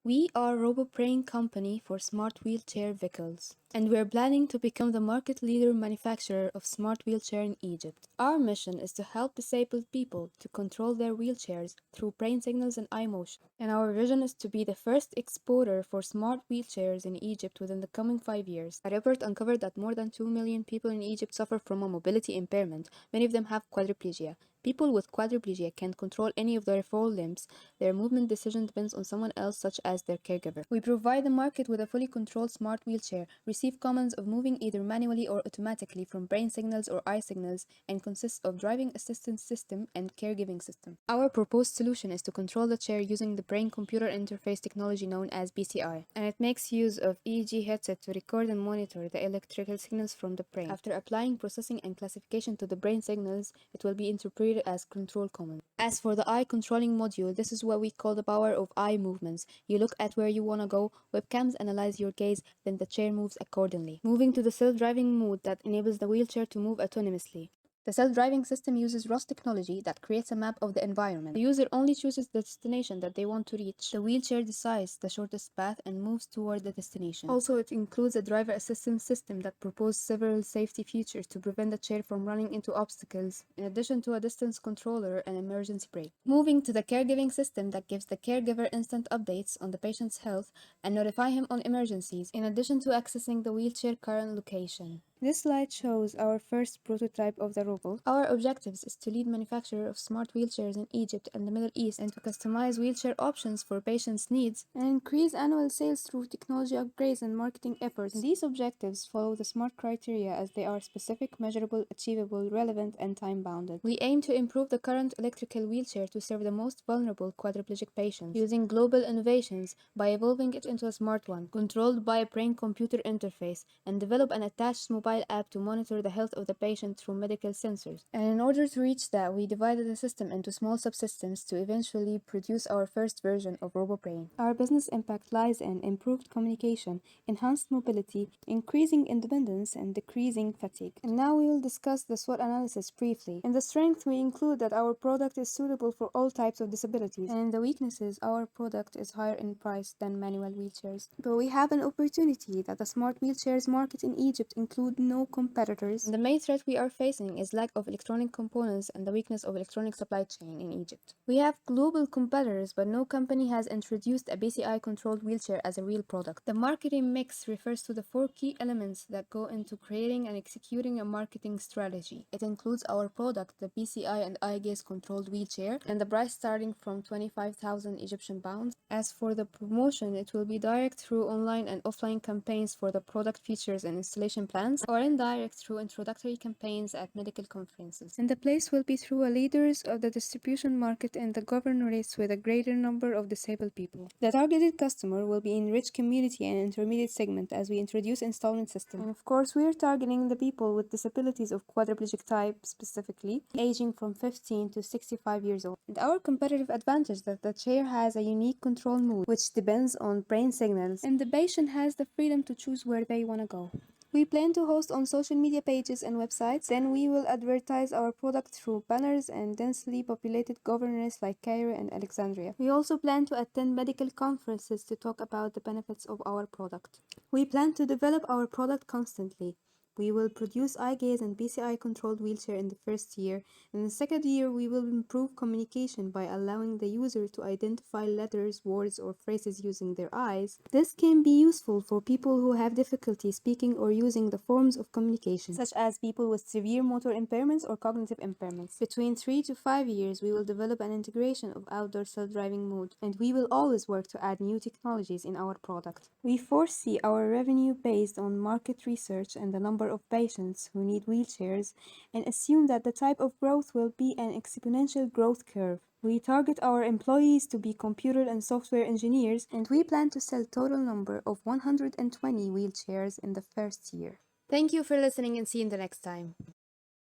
We are RoboBrain company for smart wheelchair vehicles, and we're planning to become the market leader manufacturer of smart wheelchair in Egypt. Our mission is to help disabled people to control their wheelchairs through brain signals and eye motion. And our vision is to be the first exporter for smart wheelchairs in Egypt within the coming 5 years. A report uncovered that more than 2 million people in Egypt suffer from a mobility impairment. Many of them have quadriplegia. People with quadriplegia can't control any of their four limbs. Their movement decision depends on someone else, such as their caregiver. We provide the market with a fully controlled smart wheelchair, receive commands of moving either manually or automatically from brain signals or eye signals, and consists of driving assistance system and caregiving system. Our proposed solution is to control the chair using the brain-computer interface technology known as BCI, and it makes use of EEG headset to record and monitor the electrical signals from the brain. After applying processing and classification to the brain signals, it will be interpreted as control commands. As for the eye controlling module, this is what we call the power of eye movements. You look at where you want to go, webcams analyze your gaze, then the chair moves accordingly. Moving to the self-driving mode that enables the wheelchair to move autonomously. The self-driving system uses ROS technology that creates a map of the environment. The user only chooses the destination that they want to reach. The wheelchair decides the shortest path and moves toward the destination. Also, it includes a driver assistance system that proposes several safety features to prevent the chair from running into obstacles, in addition to a distance controller and emergency brake. Moving to the caregiving system that gives the caregiver instant updates on the patient's health and notify him on emergencies, in addition to accessing the wheelchair current location. This slide shows our first prototype of the robot. Our objectives is to lead manufacturer of smart wheelchairs in Egypt and the Middle East, and to customize wheelchair options for patients' needs and increase annual sales through technology upgrades and marketing efforts. These objectives follow the SMART criteria as they are specific, measurable, achievable, relevant, and time-bounded. We aim to improve the current electrical wheelchair to serve the most vulnerable quadriplegic patients using global innovations by evolving it into a smart one, controlled by a brain-computer interface, and develop an attached mobile app to monitor the health of the patient through medical sensors. And in order to reach that, we divided the system into small subsystems to eventually produce our first version of RoboBrain. Our business impact lies in improved communication, enhanced mobility, increasing independence, and decreasing fatigue. And now we will discuss the SWOT analysis briefly. In the strength, we include that our product is suitable for all types of disabilities, and in the weaknesses, our product is higher in price than manual wheelchairs. But we have an opportunity that the smart wheelchairs market in Egypt include no competitors. The main threat we are facing is lack of electronic components and the weakness of electronic supply chain in Egypt. We have global competitors, but no company has introduced a BCI-controlled wheelchair as a real product. The marketing mix refers to the four key elements that go into creating and executing a marketing strategy. It includes our product, the BCI and eye gaze-controlled wheelchair, and the price starting from 25,000 Egyptian pounds. As for the promotion, it will be direct through online and offline campaigns for the product features and installation plans, or indirect through introductory campaigns at medical conferences. And the place will be through a leaders of the distribution market and the governorates with a greater number of disabled people. The targeted customer will be in rich community and intermediate segment as we introduce installment system. And of course, we are targeting the people with disabilities of quadriplegic type specifically, aging from 15 to 65 years old. And our competitive advantage that the chair has a unique control mode which depends on brain signals, and the patient has the freedom to choose where they want to go. We plan to host on social media pages and websites. Then we will advertise our product through banners and densely populated governorates like Cairo and Alexandria. We also plan to attend medical conferences to talk about the benefits of our product. We plan to develop our product constantly. We will produce eye gaze and BCI controlled wheelchair in the first year. In the second year, we will improve communication by allowing the user to identify letters, words, or phrases using their eyes. This can be useful for people who have difficulty speaking or using the forms of communication, such as people with severe motor impairments or cognitive impairments. Between 3 to 5 years, we will develop an integration of outdoor self-driving mode, and we will always work to add new technologies in our product. We foresee our revenue based on market research and the number of patients who need wheelchairs, and assume that the type of growth will be an exponential growth curve. We target our employees to be computer and software engineers, and we plan to sell total number of 120 wheelchairs in the first year. Thank you for listening, and see you in the next time.